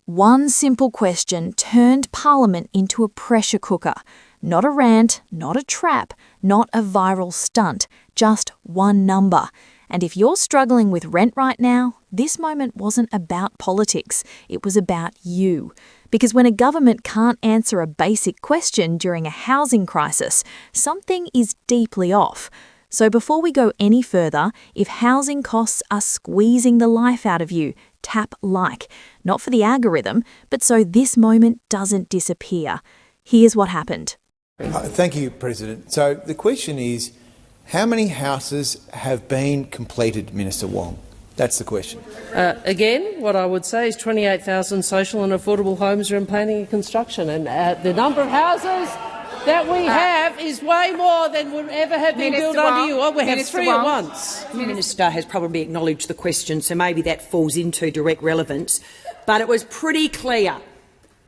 One simple question turned Parliament into a pressure cooker. Not a rant, not a trap, not a viral stunt, just one number. And if you're struggling with rent right now, this moment wasn't about politics, it was about you. Because when a government can't answer a basic question during a housing crisis, something is deeply off. So before we go any further, if housing costs are squeezing the life out of you, tap like. Not for the algorithm, but so this moment doesn't disappear. Here's what happened. Thank you, President. So the question is, how many houses have been completed, Minister Wong? That's the question. Again, what I would say is 28,000 social and affordable homes are in planning and construction, and the number of houses that we have is way more than would ever have been built under you. We have three at once. The Minister has probably acknowledged the question, so maybe that falls into direct relevance. But it was pretty clear,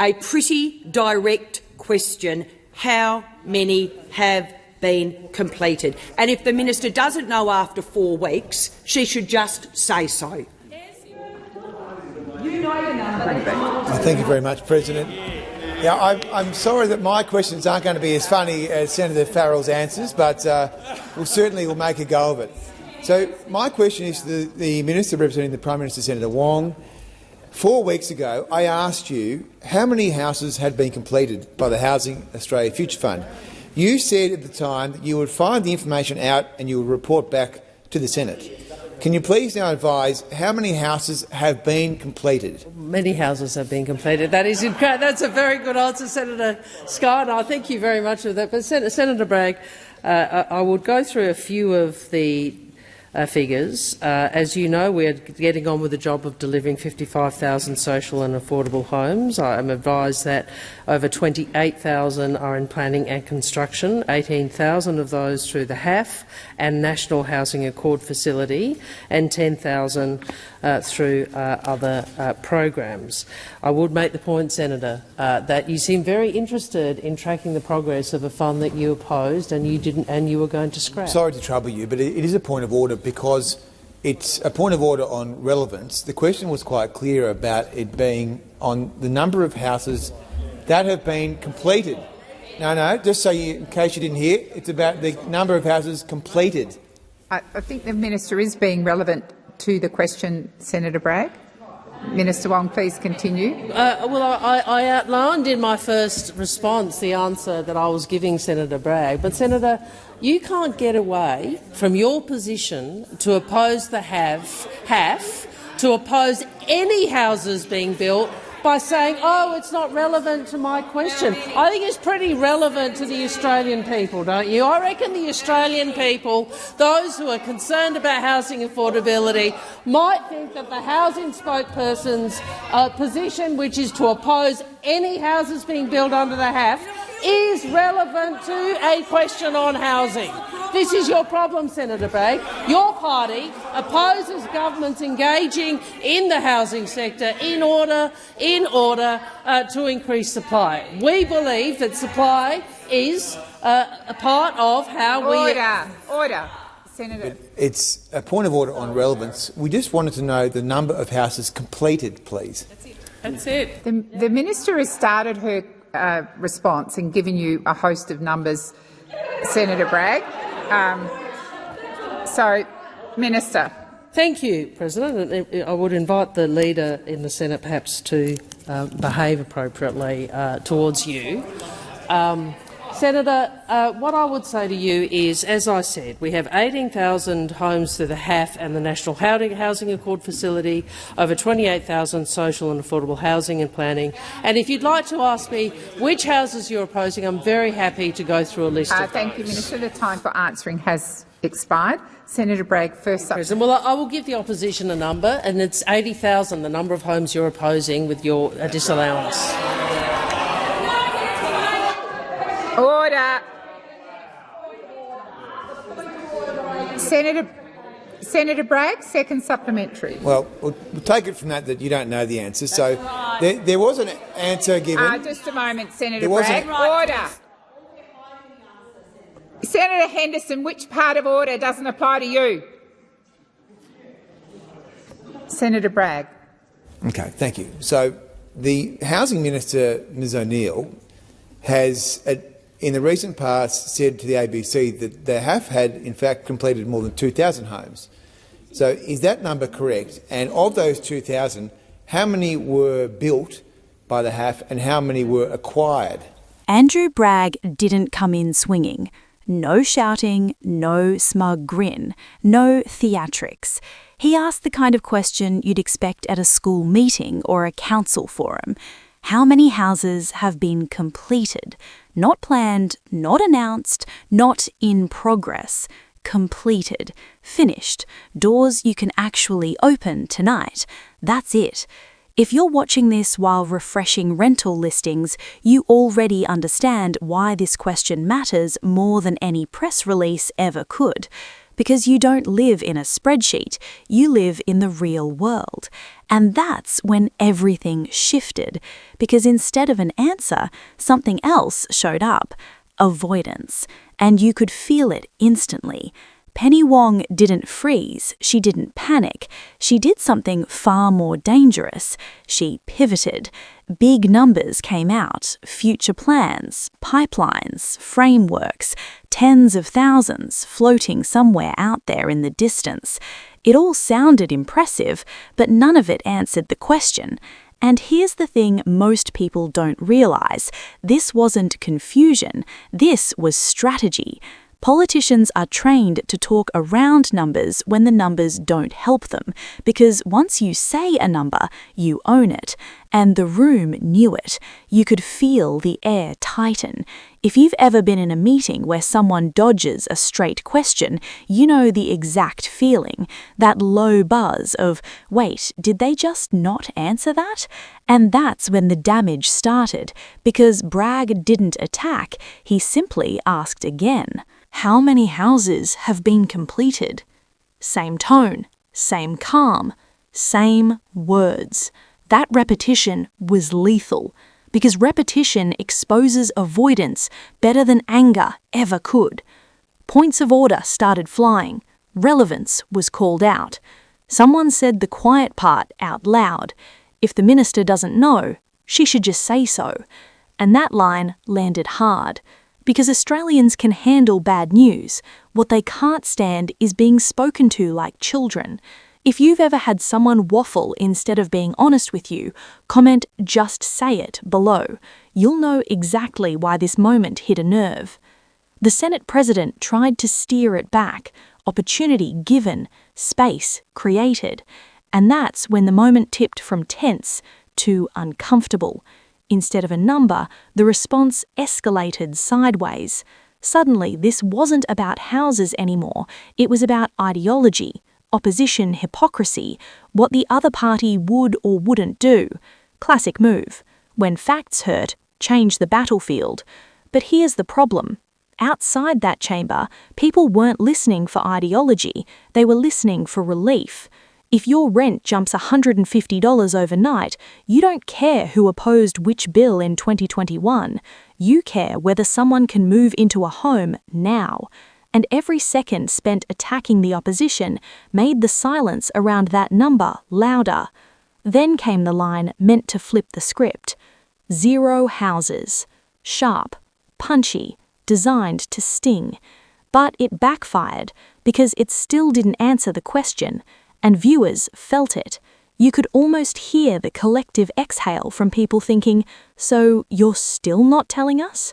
a pretty direct question, how many have been completed? And if the Minister doesn't know after 4 weeks, she should just say so. You know the number. Thank you very much, President. Yeah, I'm sorry that my questions aren't going to be as funny as Senator Farrell's answers, but we'll make a go of it. So my question is to the Minister representing the Prime Minister, Senator Wong. 4 weeks ago, I asked you how many houses had been completed by the Housing Australia Future Fund. You said at the time that you would find the information out and you would report back to the Senate. Can you please now advise how many houses have been completed? Many houses have been completed. That's a very good answer, Senator Scott, and I thank you very much for that. But Senator Bragg, I would go through a few of the figures. As you know, we are getting on with the job of delivering 55,000 social and affordable homes. I am advised that over 28,000 are in planning and construction, 18,000 of those through the HAFF and National Housing Accord facility, and 10,000 through other programs. I would make the point, Senator, that you seem very interested in tracking the progress of a fund that you opposed and you didn't, and you were going to scrap. Sorry to trouble you, but it is a point of order because it's a point of order on relevance. The question was quite clear about it being on the number of houses that have been completed. No, just so in case you didn't hear, it's about the number of houses completed. I think the Minister is being relevant to the question, Senator Bragg. Minister Wong, please continue. I outlined in my first response the answer that I was giving Senator Bragg. But, Senator, you can't get away from your position to oppose the HAFF, to oppose any houses being built by saying, oh, it's not relevant to my question. I think it's pretty relevant to the Australian people, don't you? I reckon the Australian people, those who are concerned about housing affordability, might think that the housing spokesperson's position, which is to oppose any houses being built under the HAFF, is relevant to a question on housing. This is your problem, Senator Bragg. Your party opposes governments engaging in the housing sector in order to increase supply. We believe that supply is a part of how Order. Senator. It's a point of order on relevance. We just wanted to know the number of houses completed, please. That's it. The Minister has started her response and given you a host of numbers, Senator Bragg. So, Minister. Thank you, President. I would invite the Leader in the Senate perhaps to behave appropriately towards you. Senator, what I would say to you is, as I said, we have 18,000 homes through the HAFF and the National Housing Accord facility, over 28,000 social and affordable housing and planning. And if you'd like to ask me which houses you're opposing, I'm very happy to go through a list of Thank you, Minister. The time for answering has expired. Senator Bragg, first up. President, well, I will give the opposition a number, and it's 80,000, the number of homes you're opposing with your disallowance. Order. Senator Bragg, second supplementary. Well, we'll take it from that you don't know the answer. So there was an answer given. Just a moment, Senator Bragg. Order. Senator Henderson, which part of order doesn't apply to you? Senator Bragg. Okay, thank you. So The Housing Minister, Ms O'Neill, has in the recent past said to the ABC that the HAFF had in fact completed more than 2,000 homes. So is that number correct? And of those 2,000, how many were built by the HAFF and how many were acquired? Andrew Bragg didn't come in swinging. No shouting, no smug grin, no theatrics. He asked the kind of question you'd expect at a school meeting or a council forum. How many houses have been completed? Not planned, not announced, not in progress. Completed. Finished. Doors you can actually open tonight. That's it. If you're watching this while refreshing rental listings, you already understand why this question matters more than any press release ever could. Because you don't live in a spreadsheet, you live in the real world. And that's when everything shifted, because instead of an answer, something else showed up. Avoidance. And you could feel it instantly. Penny Wong didn't freeze, she didn't panic, she did something far more dangerous. She pivoted. Big numbers came out, future plans, pipelines, frameworks, tens of thousands floating somewhere out there in the distance. It all sounded impressive, but none of it answered the question. And here's the thing most people don't realise. This wasn't confusion, this was strategy. Politicians are trained to talk around numbers when the numbers don't help them, because once you say a number, you own it. And the room knew it. You could feel the air tighten. If you've ever been in a meeting where someone dodges a straight question, you know the exact feeling, that low buzz of, wait, did they just not answer that? And that's when the damage started, because Bragg didn't attack, he simply asked again. How many houses have been completed? Same tone, same calm, same words. That repetition was lethal, because repetition exposes avoidance better than anger ever could. Points of order started flying. Relevance was called out. Someone said the quiet part out loud. If the minister doesn't know, she should just say so. And that line landed hard. Because Australians can handle bad news. What they can't stand is being spoken to like children. If you've ever had someone waffle instead of being honest with you, comment "just say it" below. You'll know exactly why this moment hit a nerve. The Senate President tried to steer it back. Opportunity given, space created. And that's when the moment tipped from tense to uncomfortable. Instead of a number, the response escalated sideways. Suddenly, this wasn't about houses anymore. It was about ideology, opposition hypocrisy, what the other party would or wouldn't do. Classic move. When facts hurt, change the battlefield. But here's the problem. Outside that chamber, people weren't listening for ideology. They were listening for relief. If your rent jumps $150 overnight, you don't care who opposed which bill in 2021. You care whether someone can move into a home now. And every second spent attacking the opposition made the silence around that number louder. Then came the line meant to flip the script. 0 houses. Sharp, punchy, designed to sting. But it backfired because it still didn't answer the question. And viewers felt it. You could almost hear the collective exhale from people thinking, so you're still not telling us?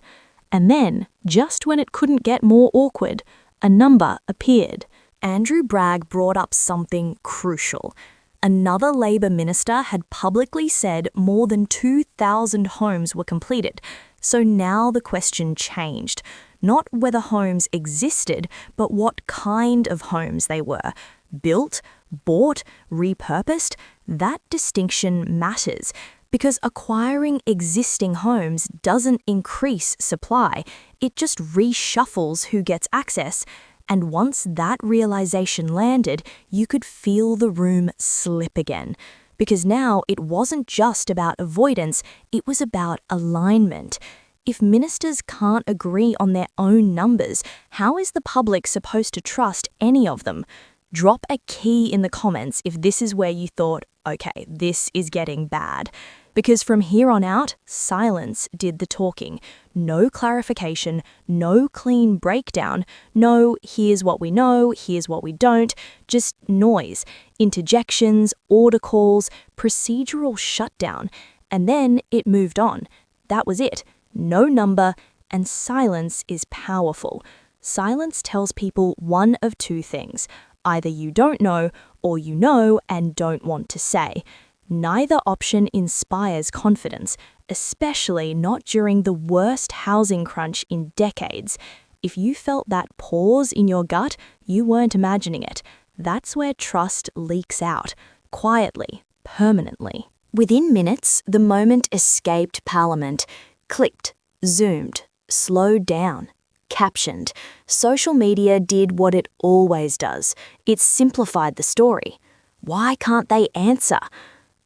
And then, just when it couldn't get more awkward, a number appeared. Andrew Bragg brought up something crucial. Another Labor minister had publicly said more than 2,000 homes were completed. So now the question changed. Not whether homes existed, but what kind of homes they were. Built, bought, repurposed, that distinction matters because acquiring existing homes doesn't increase supply, it just reshuffles who gets access. And once that realization landed, you could feel the room slip again. Because now it wasn't just about avoidance, it was about alignment. If ministers can't agree on their own numbers, how is the public supposed to trust any of them? Drop a key in the comments if this is where you thought, okay, this is getting bad. Because from here on out, silence did the talking. No clarification, no clean breakdown, no here's what we know, here's what we don't, just noise, interjections, order calls, procedural shutdown. And then it moved on. That was it. No number, and silence is powerful. Silence tells people one of two things. Either you don't know, or you know and don't want to say. Neither option inspires confidence, especially not during the worst housing crunch in decades. If you felt that pause in your gut, you weren't imagining it. That's where trust leaks out, quietly, permanently. Within minutes, the moment escaped Parliament, clipped, zoomed, slowed down, captioned. Social media did what it always does. It simplified the story. Why can't they answer?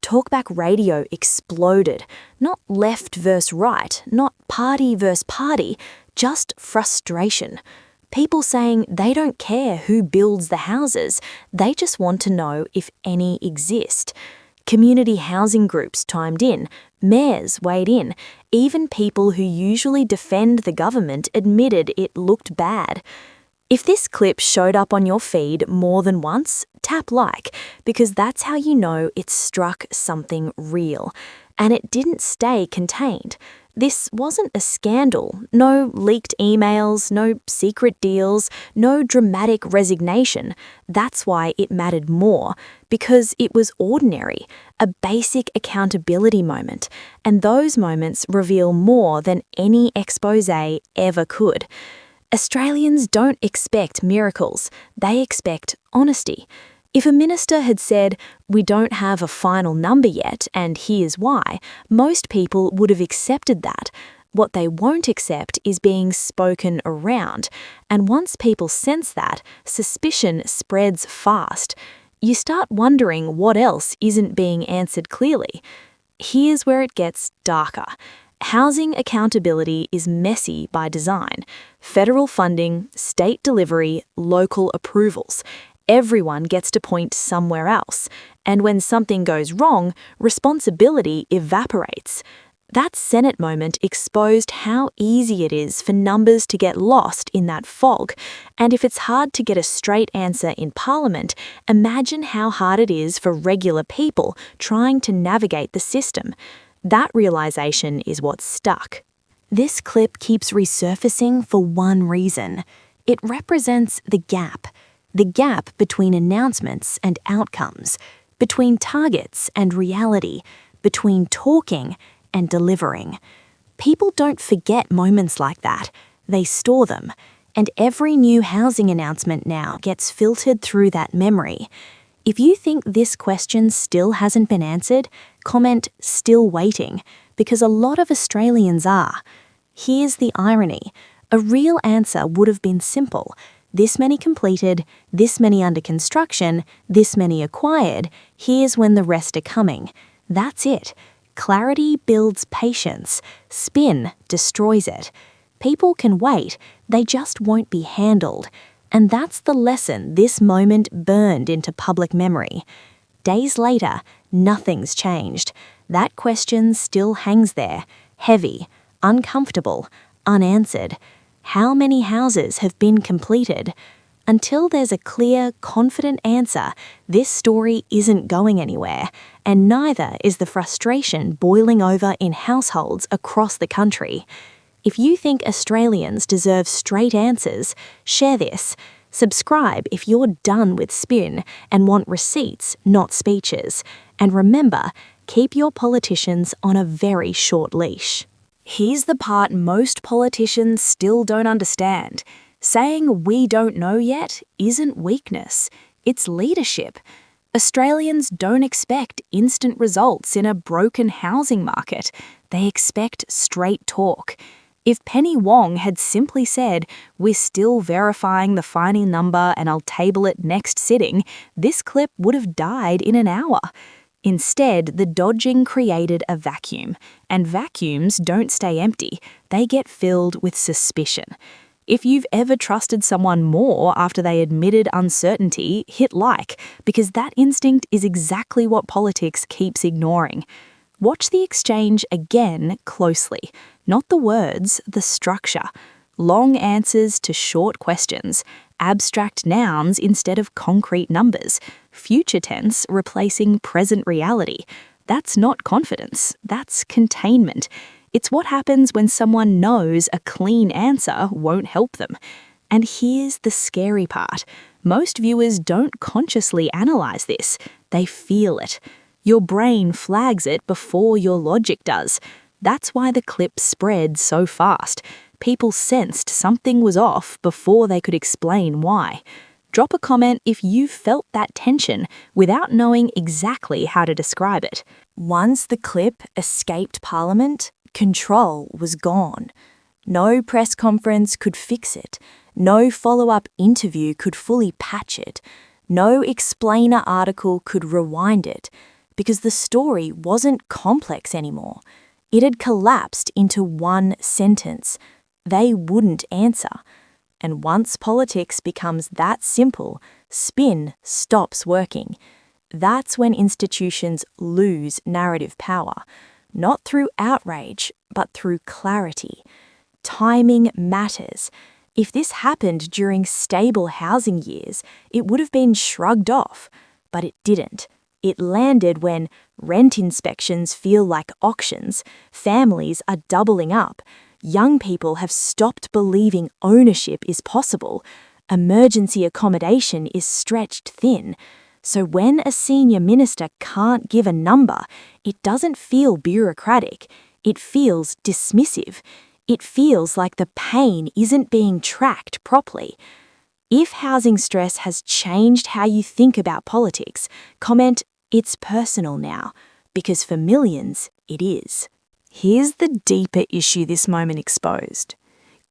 Talkback radio exploded. Not left versus right, not party versus party, just frustration. People saying they don't care who builds the houses, they just want to know if any exist. Community housing groups chimed in, mayors weighed in, even people who usually defend the government admitted it looked bad. If this clip showed up on your feed more than once, tap like, because that's how you know it struck something real. And it didn't stay contained. This wasn't a scandal, no leaked emails, no secret deals, no dramatic resignation. That's why it mattered more, because it was ordinary, a basic accountability moment, and those moments reveal more than any exposé ever could. Australians don't expect miracles, they expect honesty. If a minister had said, "We don't have a final number yet, and here's why," most people would have accepted that. What they won't accept is being spoken around, and once people sense that, suspicion spreads fast. You start wondering what else isn't being answered clearly. Here's where it gets darker. Housing accountability is messy by design. Federal funding, state delivery, local approvals. Everyone gets to point somewhere else. And when something goes wrong, responsibility evaporates. That Senate moment exposed how easy it is for numbers to get lost in that fog. And if it's hard to get a straight answer in Parliament, imagine how hard it is for regular people trying to navigate the system. That realization is what stuck. This clip keeps resurfacing for one reason. It represents the gap between announcements and outcomes, between targets and reality, between talking and delivering. People don't forget moments like that. They store them. And every new housing announcement now gets filtered through that memory. If you think this question still hasn't been answered, comment "still waiting," because a lot of Australians are. Here's the irony. A real answer would have been simple. This many completed, this many under construction, this many acquired, here's when the rest are coming. That's it. Clarity builds patience. Spin destroys it. People can wait, they just won't be handled. And that's the lesson this moment burned into public memory. Days later, nothing's changed. That question still hangs there, heavy, uncomfortable, unanswered. How many houses have been completed? Until there's a clear, confident answer, this story isn't going anywhere, and neither is the frustration boiling over in households across the country. If you think Australians deserve straight answers, share this. Subscribe if you're done with spin and want receipts, not speeches. And remember, keep your politicians on a very short leash. Here's the part most politicians still don't understand. Saying "we don't know yet" isn't weakness, it's leadership. Australians don't expect instant results in a broken housing market. They expect straight talk. If Penny Wong had simply said, "We're still verifying the final number and I'll table it next sitting," this clip would have died in an hour. Instead, the dodging created a vacuum, and vacuums don't stay empty, they get filled with suspicion. If you've ever trusted someone more after they admitted uncertainty, hit like, because that instinct is exactly what politics keeps ignoring. Watch the exchange again closely. Not the words, the structure. Long answers to short questions, abstract nouns instead of concrete numbers, future tense replacing present reality. That's not confidence, that's containment. It's what happens when someone knows a clean answer won't help them. And here's the scary part. Most viewers don't consciously analyse this. They feel it. Your brain flags it before your logic does. That's why the clip spread so fast. People sensed something was off before they could explain why. Drop a comment if you felt that tension without knowing exactly how to describe it. Once the clip escaped Parliament, control was gone. No press conference could fix it. No follow-up interview could fully patch it. No explainer article could rewind it, because the story wasn't complex anymore. It had collapsed into one sentence. They wouldn't answer. And once politics becomes that simple, spin stops working. That's when institutions lose narrative power, not through outrage, but through clarity. Timing matters. If this happened during stable housing years, it would have been shrugged off, but it didn't. It landed when rent inspections feel like auctions, families are doubling up, young people have stopped believing ownership is possible, emergency accommodation is stretched thin. So when a senior minister can't give a number, it doesn't feel bureaucratic, it feels dismissive. It feels like the pain isn't being tracked properly. If housing stress has changed how you think about politics, comment, "It's personal now," because for millions, it is. Here's the deeper issue this moment exposed.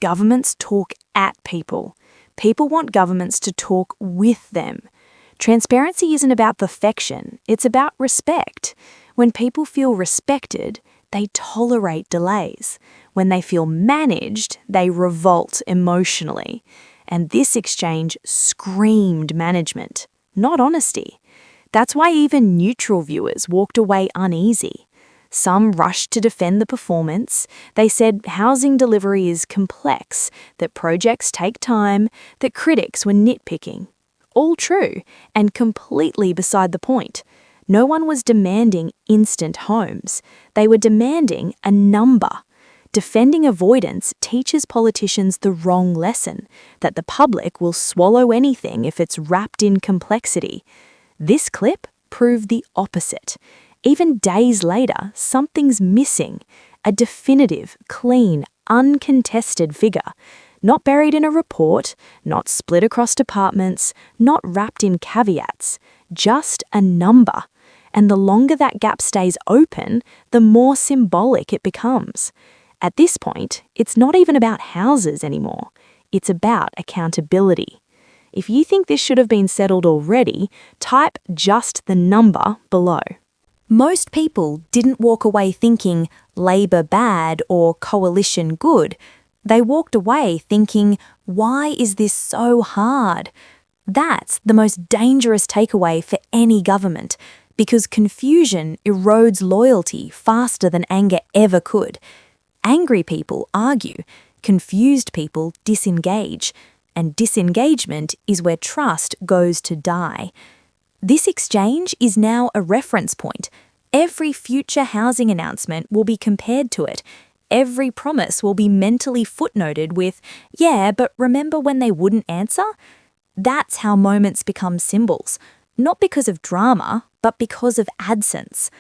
Governments talk at people. People want governments to talk with them. Transparency isn't about perfection, it's about respect. When people feel respected, they tolerate delays. When they feel managed, they revolt emotionally. And this exchange screamed management, not honesty. That's why even neutral viewers walked away uneasy. Some rushed to defend the performance. They said housing delivery is complex, that projects take time, that critics were nitpicking. All true, and completely beside the point. No one was demanding instant homes. They were demanding a number. Defending avoidance teaches politicians the wrong lesson, that the public will swallow anything if it's wrapped in complexity. This clip proved the opposite. Even days later, something's missing. A definitive, clean, uncontested figure. Not buried in a report, not split across departments, not wrapped in caveats. Just a number. And the longer that gap stays open, the more symbolic it becomes. At this point, it's not even about houses anymore. It's about accountability. If you think this should have been settled already, type just the number below. Most people didn't walk away thinking Labor bad or coalition good. They walked away thinking, why is this so hard? That's the most dangerous takeaway for any government, because confusion erodes loyalty faster than anger ever could. Angry people argue, confused people disengage, and disengagement is where trust goes to die. This exchange is now a reference point. Every future housing announcement will be compared to it. Every promise will be mentally footnoted with, "Yeah, but remember when they wouldn't answer?" That's how moments become symbols, not because of drama, but because of absence.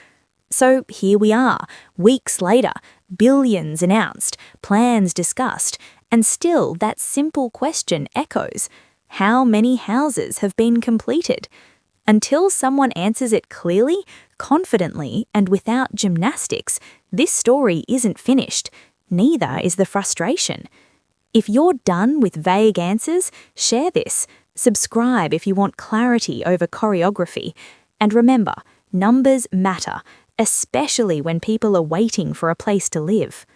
So here we are, weeks later, billions announced, plans discussed, and still that simple question echoes. How many houses have been completed? Until someone answers it clearly, confidently, and without gymnastics, this story isn't finished. Neither is the frustration. If you're done with vague answers, share this. Subscribe if you want clarity over choreography. And remember, numbers matter, especially when people are waiting for a place to live.